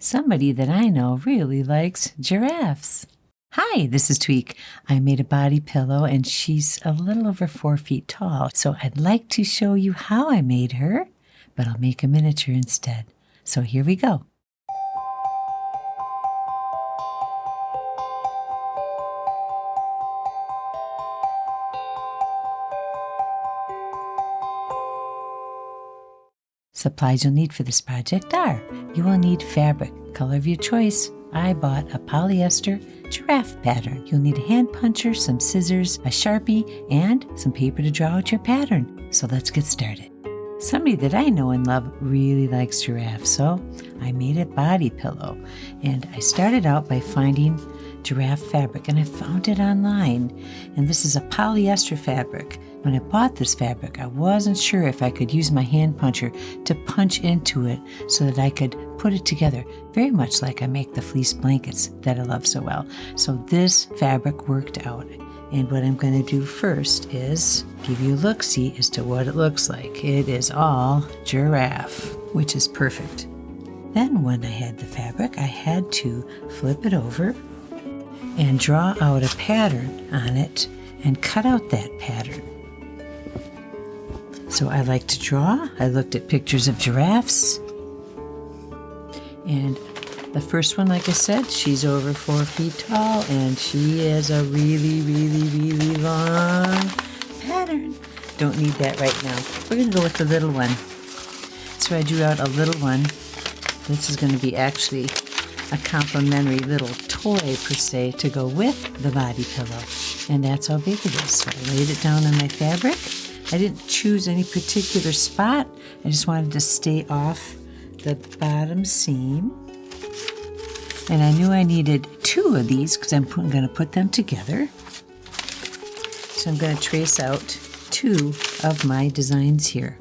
Somebody that I know really likes giraffes. Hi, this is Tweek. I made a body pillow and she's a little over 4 feet tall. So I'd like to show you how I made her, but I'll make a miniature instead. So here we go. Supplies you'll need for this project are: you will need fabric, color of your choice. I bought a polyester giraffe pattern. You'll need a hand puncher, some scissors, a Sharpie, and some paper to draw out your pattern. So let's get started. Somebody that I know and love really likes giraffes, so I made a body pillow. And I started out by finding giraffe fabric, and I found it online. And this is a polyester fabric. When I bought this fabric, I wasn't sure if I could use my hand puncher to punch into it so that I could put it together, very much like I make the fleece blankets that I love so well. So this fabric worked out. And what I'm going to do first is give you a look-see as to what it looks like. It is all giraffe, which is perfect. Then when I had the fabric, I had to flip it over and draw out a pattern on it and cut out that pattern. So I like to draw. I looked at pictures of giraffes. And the first one, like I said, she's over 4 feet tall and she is a really, really, really long pattern. Don't need that right now. We're going to go with the little one. So I drew out a little one. This is going to be actually a complimentary little toy per se to go with the body pillow. And that's how big it is. So I laid it down on my fabric. I didn't choose any particular spot. I just wanted to stay off the bottom seam. And I knew I needed 2 of these because I'm going to put them together. So I'm going to trace out 2 of my designs here.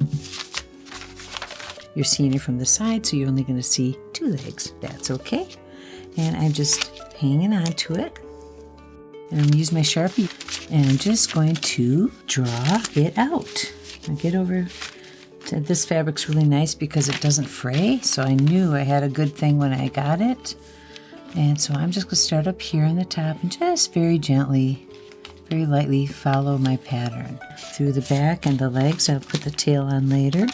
You're seeing it from the side, so you're only going to see 2 legs. That's okay. And I'm just hanging on to it. And I'm going to use my Sharpie. And I'm just going to draw it out. I'll get over to this. Fabric's really nice because it doesn't fray. So I knew I had a good thing when I got it. And so I'm just going to start up here on the top and just very gently, very lightly follow my pattern. Through the back and the legs, I'll put the tail on later.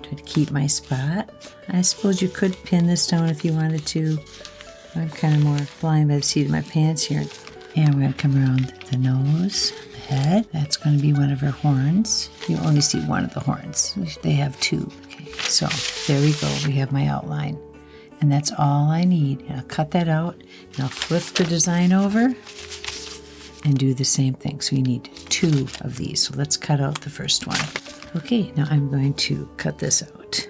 Try to keep my spot. I suppose you could pin this down if you wanted to. I'm kind of more flying by the seat of my pants here. And we're going to come around the nose, the head. That's going to be one of her horns. You only see one of the horns. They have 2. Okay, so there we go. We have my outline. And that's all I need. And I'll cut that out, and I'll flip the design over and do the same thing. So you need 2 of these. So let's cut out the first one. Okay, now I'm going to cut this out.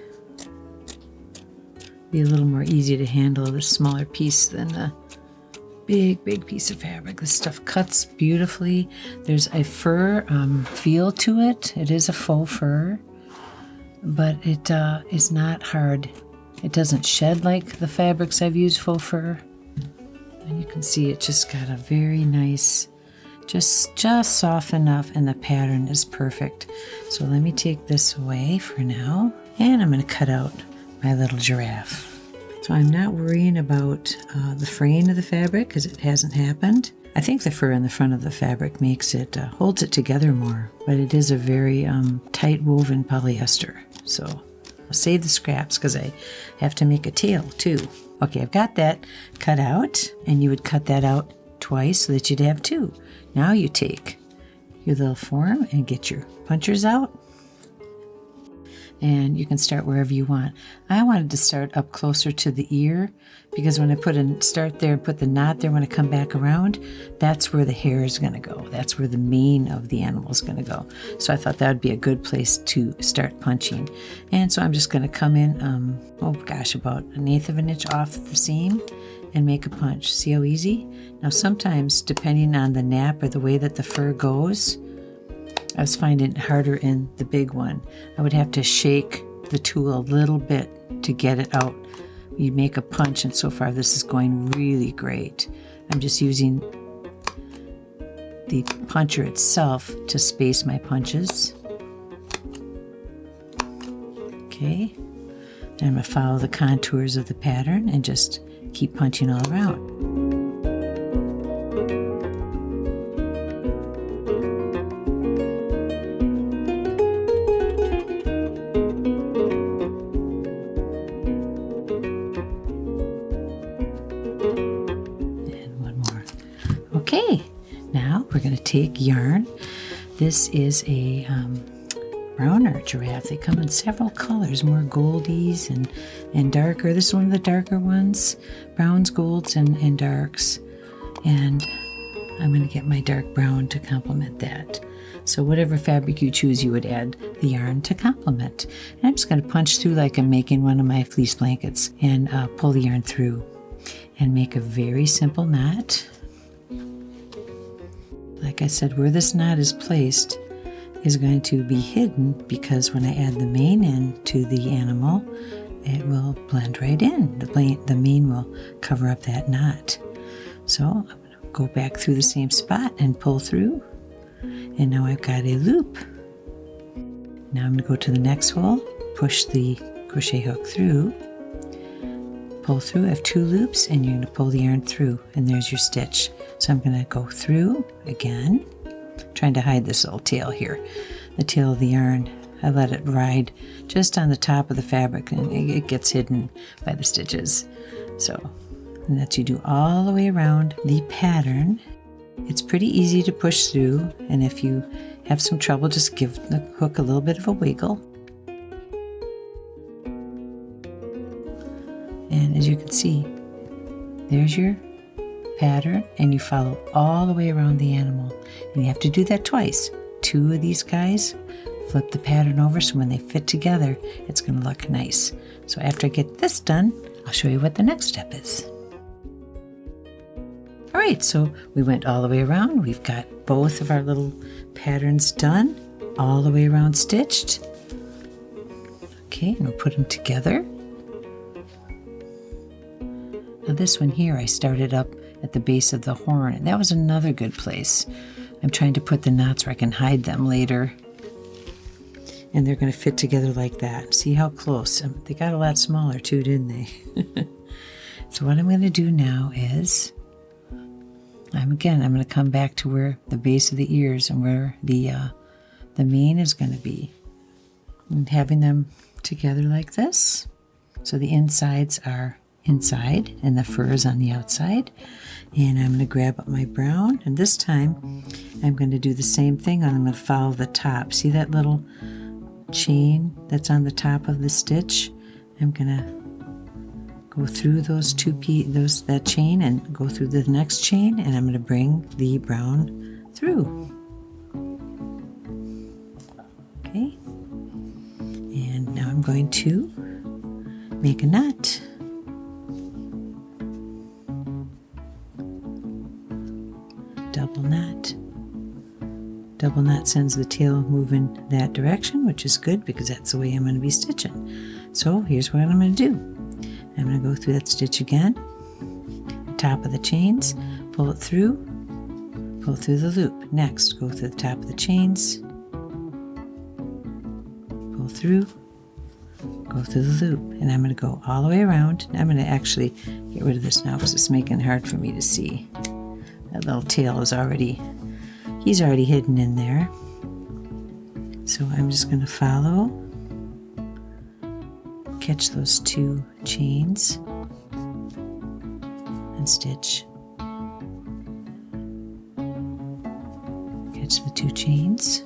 Be a little more easy to handle this smaller piece than the big piece of fabric. This stuff cuts beautifully. There's a fur feel to it. It is a faux fur, but it is not hard. It doesn't shed like the fabrics I've used faux fur. And you can see it just got a very nice, just soft enough, and the pattern is perfect. So let me take this away for now, and I'm going to cut out my little giraffe. So I'm not worrying about the fraying of the fabric because it hasn't happened. I think the fur in the front of the fabric makes it, holds it together more, but it is a very tight woven polyester. So I'll save the scraps because I have to make a tail too. Okay, I've got that cut out, and you would cut that out twice so that you'd have 2. Now you take your little form and get your punchers out. And you can start wherever you want. I wanted to start up closer to the ear because when I start there and put the knot there, when I come back around, that's where the hair is going to go. That's where the mane of the animal is going to go. So I thought that would be a good place to start punching. And so I'm just going to come in, about 1/8 of an inch off the seam and make a punch. See how easy? Now sometimes, depending on the nap or the way that the fur goes, I was finding it harder in the big one. I would have to shake the tool a little bit to get it out. You make a punch, and so far this is going really great. I'm just using the puncher itself to space my punches. Okay, I'm going to follow the contours of the pattern and just keep punching all around. And one more. Okay, now we're going to take yarn. This is a browner giraffe. They come in several colors, more goldies and darker. This is one of the darker ones, browns, golds, and darks. And I'm going to get my dark brown to complement that. So whatever fabric you choose, you would add the yarn to complement. And I'm just going to punch through like I'm making one of my fleece blankets and pull the yarn through and make a very simple knot. Like I said, where this knot is placed is going to be hidden because when I add the mane in to the animal, it will blend right in. The mane will cover up that knot. So I'm going to go back through the same spot and pull through. And now I've got a loop. Now I'm going to go to the next hole, push the crochet hook through, pull through. I have 2 loops and you're going to pull the yarn through and there's your stitch. So I'm going to go through again, trying to hide this little tail here. The tail of the yarn, I let it ride just on the top of the fabric and it gets hidden by the stitches. So and that's you do all the way around the pattern. It's pretty easy to push through, and if you have some trouble, just give the hook a little bit of a wiggle. And as you can see, there's your pattern, and you follow all the way around the animal. And you have to do that twice. 2 of these guys, flip the pattern over so when they fit together, it's going to look nice. So after I get this done, I'll show you what the next step is. All right, so we went all the way around. We've got both of our little patterns done, all the way around stitched. Okay, and we'll put them together. Now this one here, I started up at the base of the horn, and that was another good place. I'm trying to put the knots where I can hide them later. And they're going to fit together like that. See how close? They got a lot smaller too, didn't they? So what I'm going to do now is, I'm going to come back to where the base of the ears and where the mane is going to be. And having them together like this. So the insides are inside and the fur is on the outside. And I'm going to grab up my brown, and this time I'm going to do the same thing. I'm going to follow the top. See that little chain that's on the top of the stitch? I'm going to go through those that chain and go through the next chain, and I'm going to bring the brown through. Okay, and now I'm going to make a knot. Double knot. Double knot sends the tail moving that direction, which is good because that's the way I'm going to be stitching. So here's what I'm going to do. I'm going to go through that stitch again, top of the chains, pull it through the loop. Next, go through the top of the chains, pull through, go through the loop, and I'm going to go all the way around. I'm going to actually get rid of this now because it's making it hard for me to see. That little tail is he's already hidden in there. So I'm just going to follow, catch those 2 chains and stitch. Catch the 2 chains.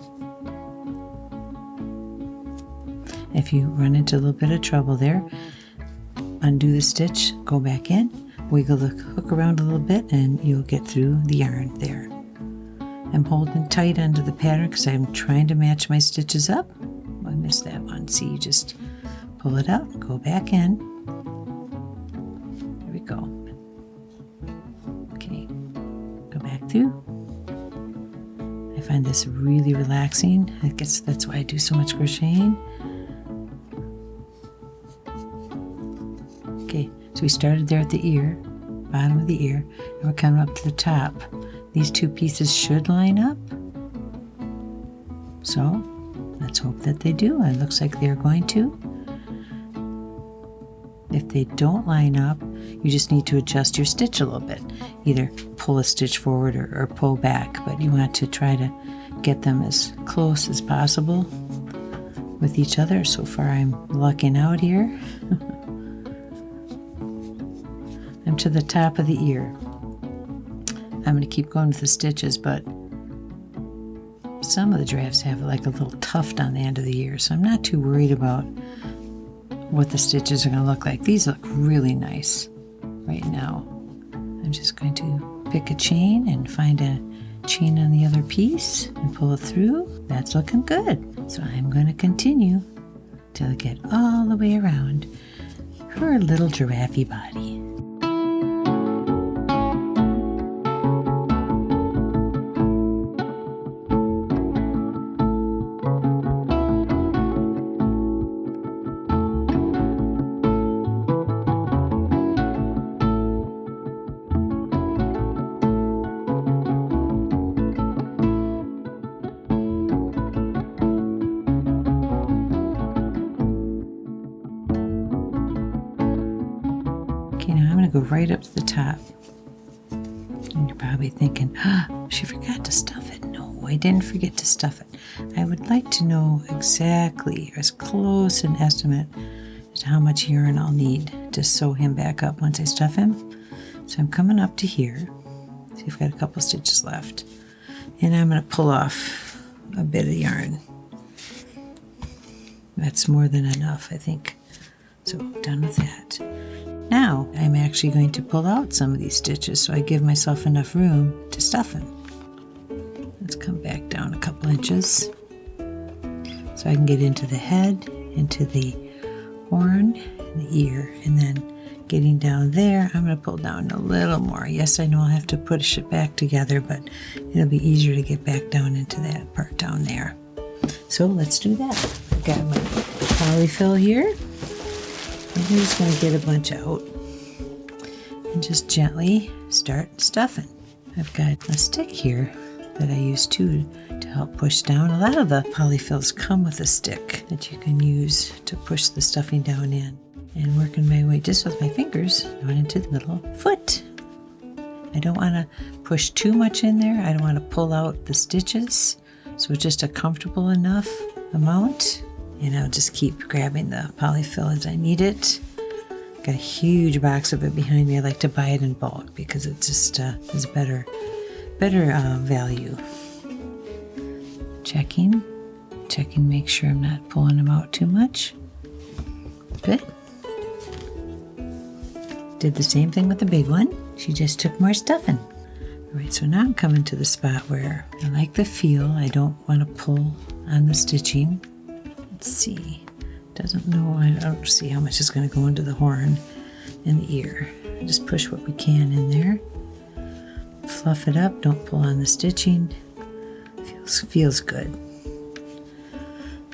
If you run into a little bit of trouble there, undo the stitch, go back in, wiggle the hook around a little bit, and you'll get through the yarn there. I'm holding tight onto the pattern because I'm trying to match my stitches up. I missed that one. See, you just pull it out, go back in. There we go. Okay, go back through. I find this really relaxing. I guess that's why I do so much crocheting. Okay, so we started there at the ear, bottom of the ear, and we're coming up to the top. These 2 pieces should line up. So let's hope that they do. It looks like they're going to. If they don't line up, you just need to adjust your stitch a little bit. Either pull a stitch forward or pull back, but you want to try to get them as close as possible with each other. So far I'm lucking out here. I'm to the top of the ear. I'm going to keep going with the stitches, but some of the giraffes have like a little tuft on the end of the ear, so I'm not too worried about what the stitches are going to look like. These look really nice right now. I'm just going to pick a chain and find a chain on the other piece and pull it through. That's looking good. So I'm going to continue till I get all the way around her little giraffe body. Okay, now I'm going to go right up to the top. And you're probably thinking, she forgot to stuff it. No, I didn't forget to stuff it. I would like to know exactly, as close an estimate as to how much yarn I'll need to sew him back up once I stuff him. So I'm coming up to here. See, I've got a couple stitches left. And I'm going to pull off a bit of yarn. That's more than enough, I think. So done with that. Now I'm actually going to pull out some of these stitches so I give myself enough room to stuff him. Let's come back down a couple inches so I can get into the head, into the horn, and the ear, and then getting down there, I'm going to pull down a little more. Yes, I know I'll have to push it back together, but it'll be easier to get back down into that part down there. So let's do that. I've got my Poly-Fil here. I'm just going to get a bunch out and just gently start stuffing. I've got a stick here that I use too to help push down. A lot of the Poly-Fils come with a stick that you can use to push the stuffing down in. And working my way just with my fingers down into the middle foot. I don't want to push too much in there. I don't want to pull out the stitches. So just a comfortable enough amount. And I'll just keep grabbing the Poly-Fil as I need it. Got a huge box of it behind me. I like to buy it in bulk because it just is better value. Checking, make sure I'm not pulling them out too much. Good. Did the same thing with the big one. She just took more stuffing. All right, so now I'm coming to the spot where I like the feel. I don't want to pull on the stitching. Let's see. I don't see how much is going to go into the horn and the ear. Just push what we can in there. Fluff it up. Don't pull on the stitching. Feels good.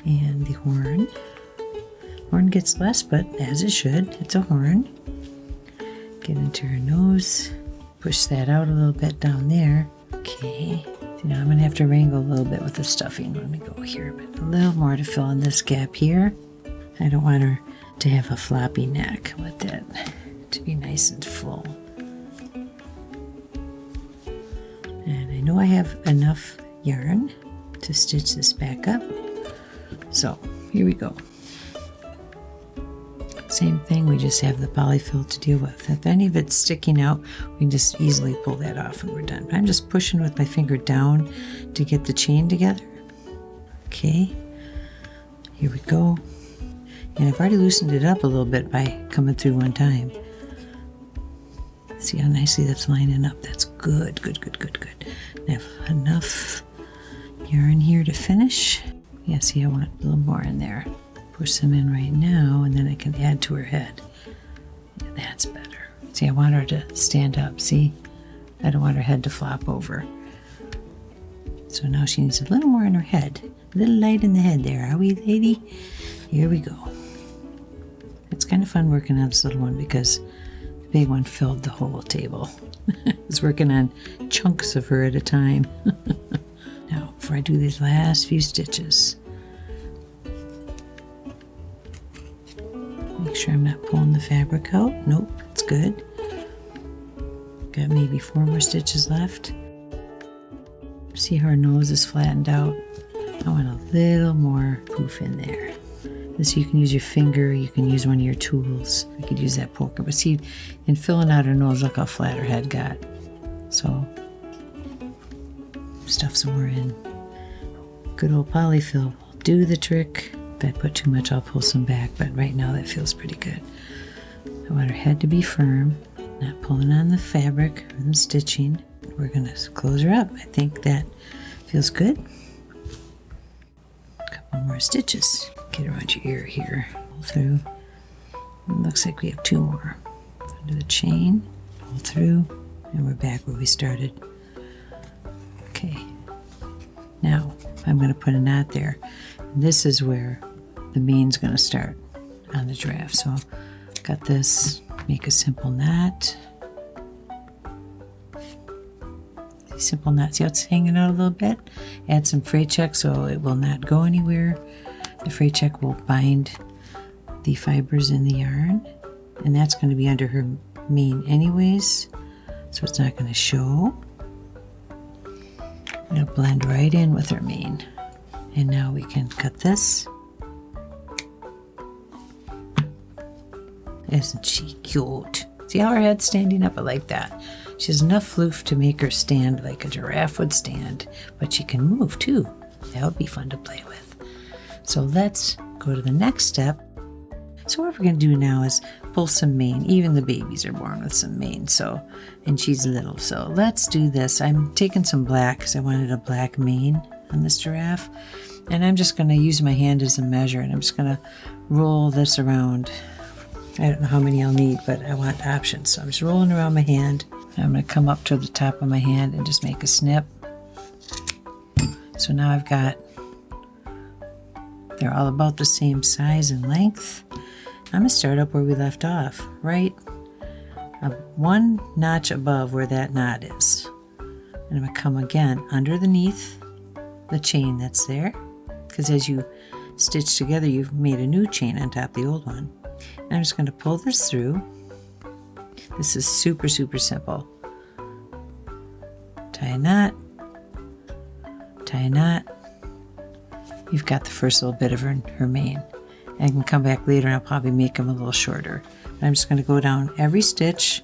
And the horn. Horn gets less, but as it should. It's a horn. Get into her nose. Push that out a little bit down there. Okay. So now I'm going to have to wrangle a little bit with the stuffing. Let me go here, but a little more to fill in this gap here. I don't want her to have a floppy neck. I want that to be nice and full. And I know I have enough yarn to stitch this back up. So here we go. Same thing, we just have the Poly-Fil to deal with. If any of it's sticking out, we can just easily pull that off and we're done. I'm just pushing with my finger down to get the chain together. Okay, here we go. And I've already loosened it up a little bit by coming through one time. See how nicely that's lining up? That's good. I have enough yarn here to finish. Yeah, see, I want a little more in there. Push some in right now, and then I can add to her head. Yeah, that's better. See, I want her to stand up, see? I don't want her head to flop over. So now she needs a little more in her head. A little light in the head there, are we, lady? Here we go. It's kind of fun working on this little one because the big one filled the whole table. I was working on chunks of her at a time. Now, before I do these last few stitches, make sure I'm not pulling the fabric out. Nope, it's good. Got maybe 4 more stitches left. See how her nose is flattened out? I want a little more poof in there. This you can use your finger, you can use one of your tools. You could use that poker. But see, in filling out her nose, look how flat her head got. So, stuff some more in. Good old Poly-Fil will do the trick. If I put too much, I'll pull some back, but right now that feels pretty good. I want her head to be firm, not pulling on the fabric or the stitching. We're gonna close her up. I think that feels good. A couple more stitches. Get around your ear here. Pull through. It looks like we have 2 more. Under the chain, pull through, and we're back where we started. Okay. Now I'm going to put a knot there. This is where the main's going to start on the giraffe. So got this. Make a simple knot. Simple knot. See how it's hanging out a little bit? Add some fray check so it will not go anywhere. The fray check will bind the fibers in the yarn, and that's going to be under her mane anyways, so it's not going to show. It'll blend right in with her mane. And now we can cut this. Isn't she cute? See how her head's standing up? I like that. She has enough floof to make her stand like a giraffe would stand, but she can move too. That would be fun to play with. So let's go to the next step. So what we're going to do now is pull some mane. Even the babies are born with some mane, so, and she's little. So let's do this. I'm taking some black because I wanted a black mane on this giraffe. And I'm just going to use my hand as a measure, and I'm just going to roll this around. I don't know how many I'll need, but I want options. So I'm just rolling around my hand. I'm going to come up to the top of my hand and just make a snip. So now I've got, they're all about the same size and length. I'm going to start up where we left off, right 1 notch above where that knot is. And I'm going to come again underneath the chain that's there, because as you stitch together, you've made a new chain on top of the old one. And I'm just going to pull this through. This is super, super simple. Tie a knot, tie a knot. You've got the first little bit of her mane. I can come back later and I'll probably make them a little shorter. But I'm just going to go down every stitch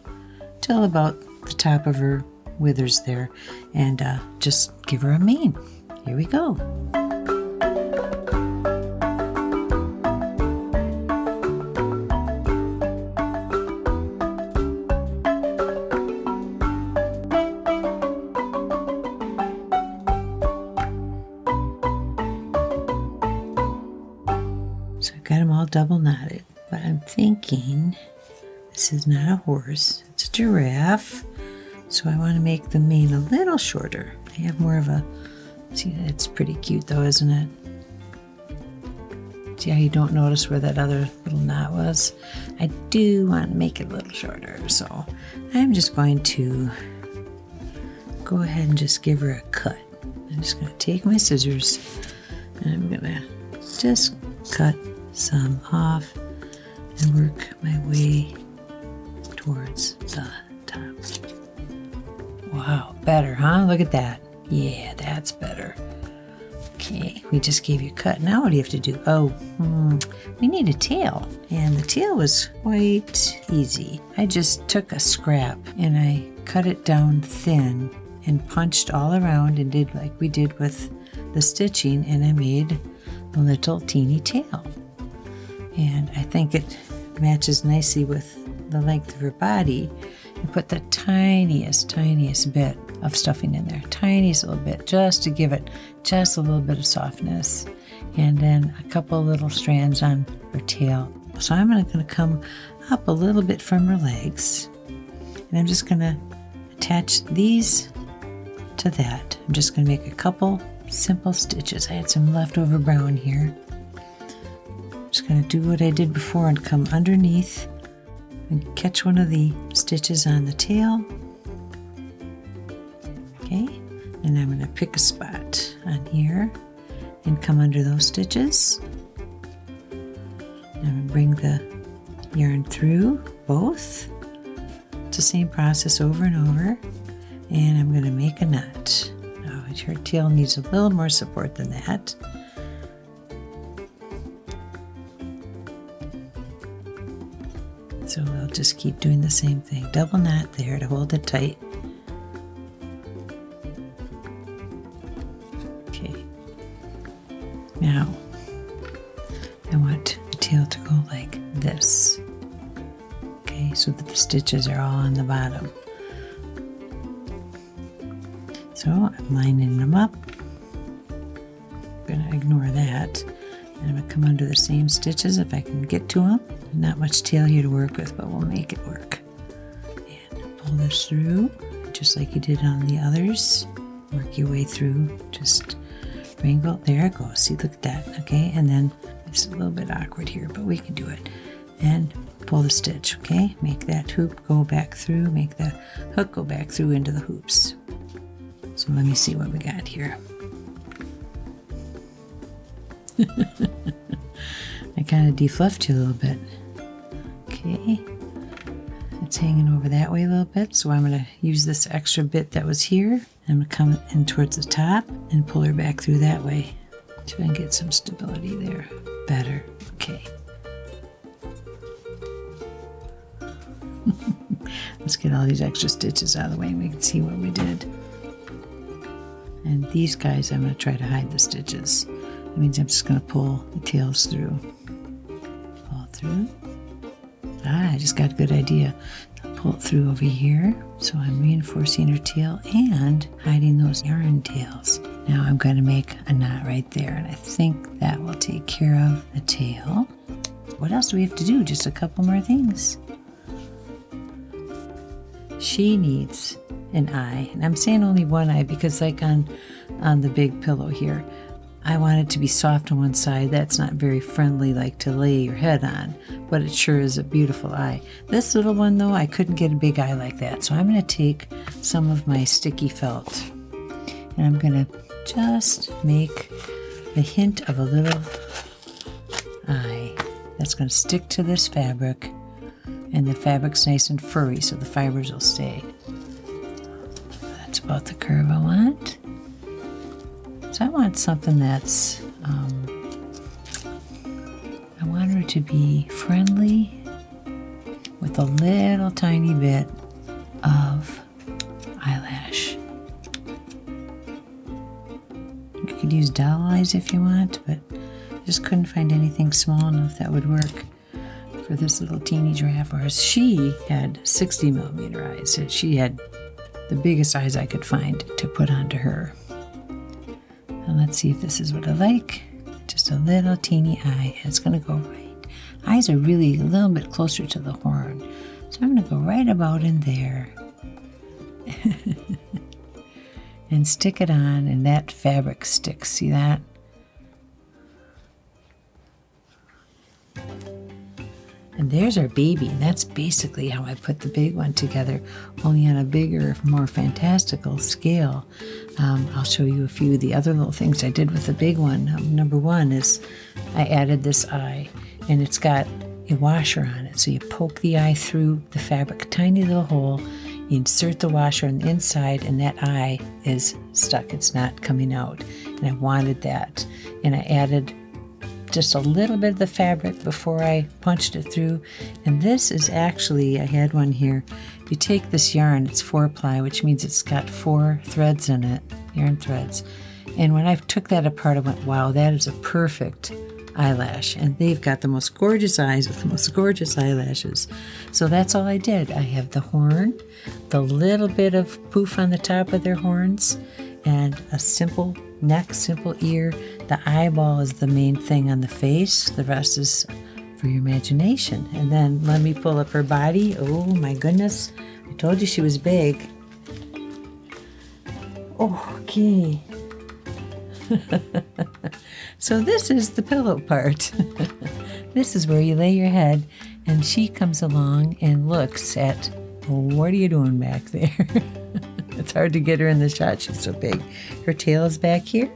till about the top of her withers there, and just give her a mane. Here we go. So I've got them all double knotted, but I'm thinking this is not a horse, it's a giraffe. So I want to make the mane a little shorter. I have more of a, see, it's pretty cute though, isn't it? See how you don't notice where that other little knot was? I do want to make it a little shorter, so I'm just going to go ahead and just give her a cut. I'm just going to take my scissors and I'm going to just cut some off and work my way towards the top. Wow, better, huh? Look at that. Yeah, that's better. Okay, we just gave you a cut. Now what do you have to do? Oh, we need a tail. And the tail was quite easy. I just took a scrap and I cut it down thin and punched all around and did like we did with the stitching, and I made a little teeny tail. And I think it matches nicely with the length of her body. I put the tiniest bit of stuffing in there, tiniest little bit, just to give it just a little bit of softness. And then a couple little strands on her tail. So I'm going to come up a little bit from her legs, and I'm just going to attach these to that. I'm just going to make a couple simple stitches. I had some leftover brown here. Just going to do what I did before and come underneath and catch one of the stitches on the tail. Okay, and I'm going to pick a spot on here and come under those stitches. And I'm going to bring the yarn through both. It's the same process over and over. And I'm going to make a knot. Now, her tail needs a little more support than that. So we'll just keep doing the same thing. Double knot there to hold it tight. Okay. Now, I want the tail to go like this. Okay, so that the stitches are all on the bottom. So I'm lining them up. I'm going to ignore that. And I'm going to come under the same stitches if I can get to them. Not much tail here to work with, but we'll make it work. And pull this through, just like you did on the others. Work your way through, just wrangle. There it goes. See, look at that. Okay, and then it's a little bit awkward here, but we can do it. And pull the stitch, okay? Make that hoop go back through, make the hook go back through into the hoops. So let me see what we got here. I kind of defluffed you a little bit. Okay, it's hanging over that way a little bit, so I'm going to use this extra bit that was here. I'm going to come in towards the top and pull her back through that way so I can get some stability there. Better. Okay. Let's get all these extra stitches out of the way and we can see what we did. And these guys, I'm going to try to hide the stitches. That means I'm just going to pull the tails through. Pull through. I just got a good idea. I'll pull it through over here. So I'm reinforcing her tail and hiding those yarn tails. Now I'm going to make a knot right there, and I think that will take care of the tail. What else do we have to do? Just a couple more things. She needs an eye, and I'm saying only one eye because like on the big pillow here, I want it to be soft on one side. That's not very friendly like to lay your head on, but it sure is a beautiful eye. This little one though, I couldn't get a big eye like that, so I'm going to take some of my sticky felt and I'm going to just make the hint of a little eye that's going to stick to this fabric, and the fabric's nice and furry so the fibers will stay. That's about the curve I want. So I want something that's, I want her to be friendly with a little tiny bit of eyelash. You could use doll eyes if you want, but I just couldn't find anything small enough that would work for this little teeny giraffe. Whereas she had 60mm eyes. So she had the biggest eyes I could find to put onto her. And let's see if this is what I like. Just a little teeny eye. It's going to go right. Eyes are really a little bit closer to the horn. So I'm going to go right about in there. And stick it on, and that fabric sticks. See that? And there's our baby, and that's basically how I put the big one together, only on a bigger, more fantastical scale. I'll show you a few of the other little things I did with the big one. Number one is I added this eye, and it's got a washer on it. So you poke the eye through the fabric, tiny little hole, you insert the washer on the inside, and that eye is stuck. It's not coming out, and I wanted that. And I added just a little bit of the fabric before I punched it through. And this is actually, I had one here. You take this yarn, it's 4-ply, which means it's got 4 threads in it, yarn threads. And when I took that apart, I went, wow, that is a perfect eyelash. And they've got the most gorgeous eyes with the most gorgeous eyelashes. So that's all I did. I have the horn, the little bit of poof on the top of their horns, and a simple neck, simple ear. The eyeball is the main thing on the face. The rest is for your imagination. And then let me pull up her body. Oh my goodness. I told you she was big. Okay. So this is the pillow part. This is where you lay your head, and she comes along and looks at, what are you doing back there? It's hard to get her in the shot. She's so big. Her tail is back here.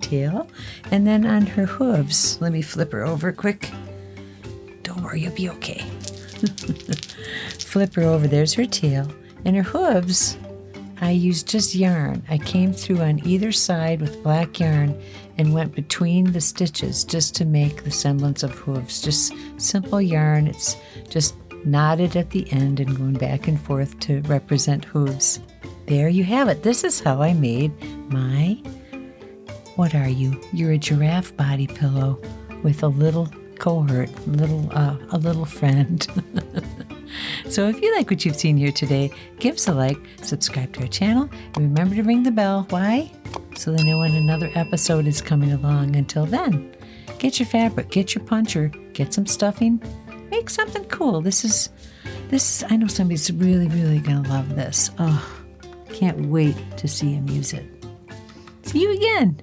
Tail. And then on her hooves, let me flip her over quick. Don't more. You'll be okay. Flip her over. There's her tail. And her hooves, I used just yarn. I came through on either side with black yarn and went between the stitches just to make the semblance of hooves. Just simple yarn. It's just knotted at the end and going back and forth to represent hooves. There you have it. This is how I made my, what are you? You're a giraffe body pillow with a little cohort, a little friend. So if you like what you've seen here today, give us a like, subscribe to our channel, and remember to ring the bell. Why? So they know when another episode is coming along. Until then, get your fabric, get your puncher, get some stuffing, make something cool. This is, I know somebody's really, really going to love this. Oh, can't wait to see him use it. See you again.